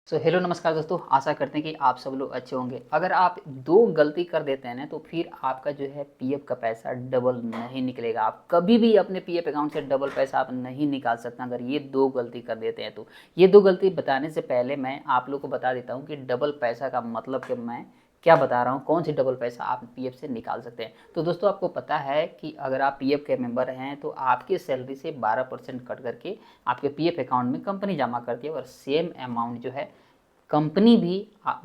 Hello नमस्कार दोस्तों, आशा करते हैं कि आप सब लोग अच्छे होंगे। अगर आप 2 गलती कर देते हैं ना तो फिर आपका जो है पीएफ का पैसा डबल नहीं निकलेगा। आप कभी भी अपने पीएफ अकाउंट से डबल पैसा आप नहीं निकाल सकते अगर ये 2 गलती कर देते हैं तो। ये 2 गलती बताने से पहले मैं आप लोग को बता देता हूँ कि डबल पैसा का मतलब कि मैं क्या बता रहा हूँ, कौन सी डबल पैसा आप पीएफ से निकाल सकते हैं। तो दोस्तों आपको पता है कि अगर आप पीएफ के मेंबर हैं तो आपकी सैलरी से 12% कट करके आपके पीएफ अकाउंट में कंपनी जमा करती है और सेम अमाउंट जो है कंपनी भी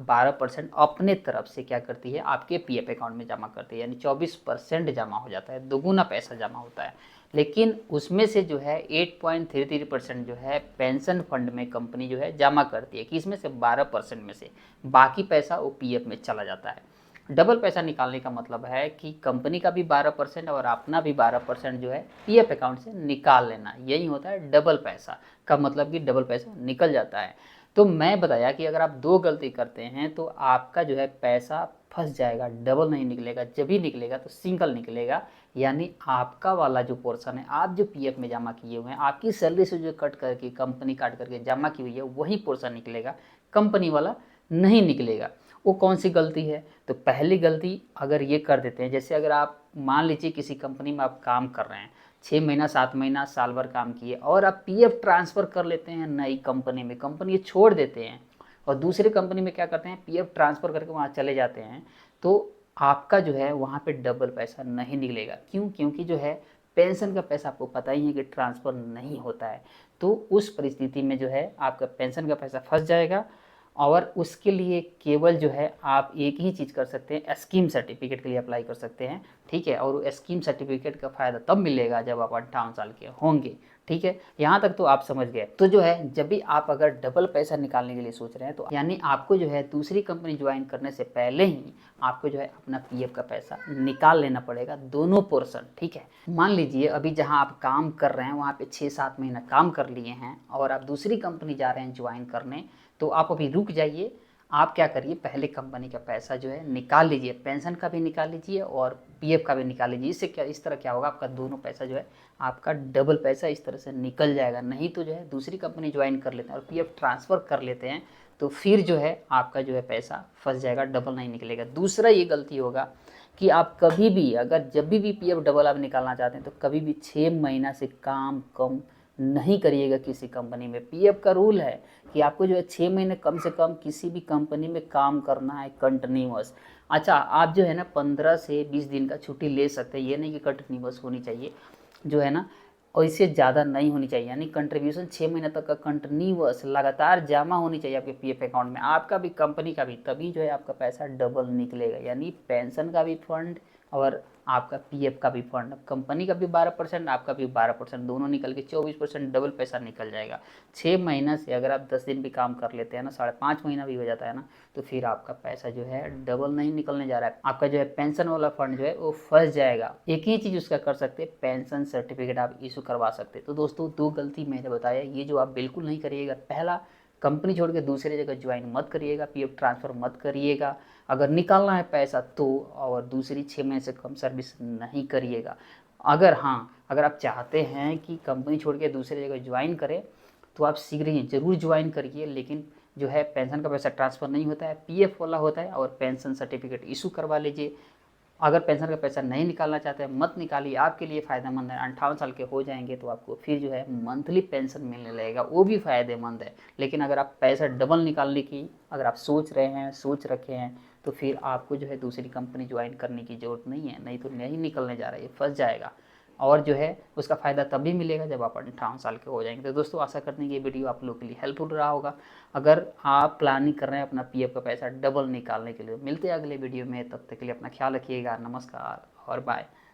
12% अपने तरफ से क्या करती है आपके पीएफ अकाउंट में जमा करती है, यानी 24% जमा हो जाता है, दोगुना पैसा जमा होता है। लेकिन उसमें से जो है 8.33% जो है पेंशन फंड में कंपनी जो है जमा करती है कि इसमें से 12% में से बाकी पैसा वो पीएफ में चला जाता है। डबल पैसा निकालने का मतलब है कि कंपनी का भी 12% और अपना भी 12% जो है पीएफ अकाउंट से निकाल लेना, यही होता है डबल पैसा का मतलब कि डबल पैसा निकल जाता है। तो मैं बताया कि अगर आप 2 गलती करते हैं तो आपका जो है पैसा फंस जाएगा, डबल नहीं निकलेगा। जब भी निकलेगा तो सिंगल निकलेगा, यानी आपका वाला जो पोर्शन है आप जो पीएफ में जमा किए हुए हैं, आपकी सैलरी से जो कट करके कंपनी काट करके जमा की हुई है वही पोर्शन निकलेगा, कंपनी वाला नहीं निकलेगा। वो कौन सी गलती है? तो पहली गलती अगर ये कर देते हैं, जैसे अगर आप मान लीजिए किसी कंपनी में आप काम कर रहे हैं, 6 महीना 7 महीना साल भर काम किए और आप पीएफ ट्रांसफ़र कर लेते हैं नई कंपनी में, कंपनी छोड़ देते हैं और दूसरी कंपनी में क्या करते हैं पीएफ ट्रांसफ़र करके वहाँ चले जाते हैं, तो आपका जो है वहाँ पे डबल पैसा नहीं निकलेगा। क्यों? क्योंकि जो है पेंशन का पैसा आपको पता ही है कि ट्रांसफ़र नहीं होता है। तो उस परिस्थिति में जो है आपका पेंशन का पैसा फंस जाएगा और उसके लिए केवल जो है आप एक ही चीज़ कर सकते हैं, स्कीम सर्टिफिकेट के लिए अप्लाई कर सकते हैं, ठीक है। और स्कीम सर्टिफिकेट का फ़ायदा तब मिलेगा जब आप 58 साल के होंगे, ठीक है। यहाँ तक तो आप समझ गए। तो जो है जब भी आप अगर डबल पैसा निकालने के लिए सोच रहे हैं तो यानी आपको जो है दूसरी कंपनी ज्वाइन करने से पहले ही आपको जो है अपना पीएफ का पैसा निकाल लेना पड़ेगा, दोनों पोर्शन, ठीक है। मान लीजिए अभी जहाँ आप काम कर रहे हैं वहाँ पे 6-7 महीना काम कर लिए हैं और आप दूसरी कंपनी जा रहे हैं ज्वाइन करने, तो आप अभी रुक जाइए। आप क्या करिए, पहले कंपनी का पैसा जो है निकाल लीजिए, पेंशन का भी निकाल लीजिए और पीएफ का भी निकाल लीजिए। इससे क्या, इस तरह क्या होगा, आपका दोनों पैसा जो है आपका डबल पैसा इस तरह से निकल जाएगा। नहीं तो जो है दूसरी कंपनी ज्वाइन कर लेते हैं और पीएफ ट्रांसफ़र कर लेते हैं तो फिर जो है आपका जो है पैसा फंस जाएगा, डबल नहीं निकलेगा। दूसरा ये गलती होगा कि आप कभी भी अगर जब भी पीएफ डबल आप निकालना चाहते हैं तो कभी भी 6 महीना से काम कम नहीं करिएगा किसी कंपनी में। पीएफ का रूल है कि आपको जो है 6 महीने कम से कम किसी भी कंपनी में काम करना है कंटिन्यूअस। अच्छा, आप जो है ना 15 से 20 दिन का छुट्टी ले सकते हैं, ये नहीं कि कंटिन्यूअस होनी चाहिए जो है ना, और इससे ज़्यादा नहीं होनी चाहिए। यानी कंट्रीब्यूशन 6 महीने तक का कंटिन्यूअस लगातार जमा होनी चाहिए आपके पीएफ अकाउंट में, आपका भी कंपनी का भी, तभी जो है आपका पैसा डबल निकलेगा। यानी पेंशन का भी फंड और आपका पीएफ का भी फंड, कंपनी का भी 12%, आपका भी 12%, दोनों निकल के 24% डबल पैसा निकल जाएगा। 6 महीना से अगर आप 10 दिन भी काम कर लेते हैं ना, 5.5 महीना भी हो जाता है ना, तो फिर आपका पैसा जो है डबल नहीं निकलने जा रहा है। आपका जो है पेंशन वाला फंड जो है वो फंस जाएगा। एक ही चीज़ उसका कर सकते हैं, पेंशन सर्टिफिकेट आप इशू करवा सकते हैं। तो दोस्तों 2 गलती मैंने बताया, ये जो आप बिल्कुल नहीं करिएगा। पहला, कंपनी छोड़ के दूसरी जगह ज्वाइन मत करिएगा, पीएफ ट्रांसफ़र मत करिएगा अगर निकालना है पैसा तो, और दूसरी 6 महीने से कम सर्विस नहीं करिएगा। अगर हाँ, अगर आप चाहते हैं कि कंपनी छोड़ के दूसरी जगह ज्वाइन करें तो आप शीघ्र ही ज़रूर ज्वाइन करिए, लेकिन जो है पेंशन का पैसा ट्रांसफ़र नहीं होता है, पीएफ वाला होता है, और पेंशन सर्टिफिकेट इशू करवा लीजिए। अगर पेंशन का पैसा नहीं निकालना चाहते हैं मत निकालिए, आपके लिए फ़ायदेमंद है। 58 साल के हो जाएंगे तो आपको फिर जो है मंथली पेंशन मिलने लगेगा, वो भी फ़ायदेमंद है। लेकिन अगर आप पैसा डबल निकालने की अगर आप सोच रहे हैं, सोच रखे हैं, तो फिर आपको जो है दूसरी कंपनी ज्वाइन करने की ज़रूरत नहीं है, नहीं तो नहीं निकलने जा रहा है, ये फंस जाएगा। और जो है उसका फ़ायदा तभी मिलेगा जब आप 58 साल के हो जाएंगे। तो दोस्तों आशा करते हैं कि ये वीडियो आप लोगों के लिए हेल्पफुल रहा होगा। अगर आप प्लानिंग कर रहे हैं अपना पीएफ का पैसा डबल निकालने के लिए, मिलते हैं अगले वीडियो में, तब तक के लिए अपना ख्याल रखिएगा। नमस्कार और बाय।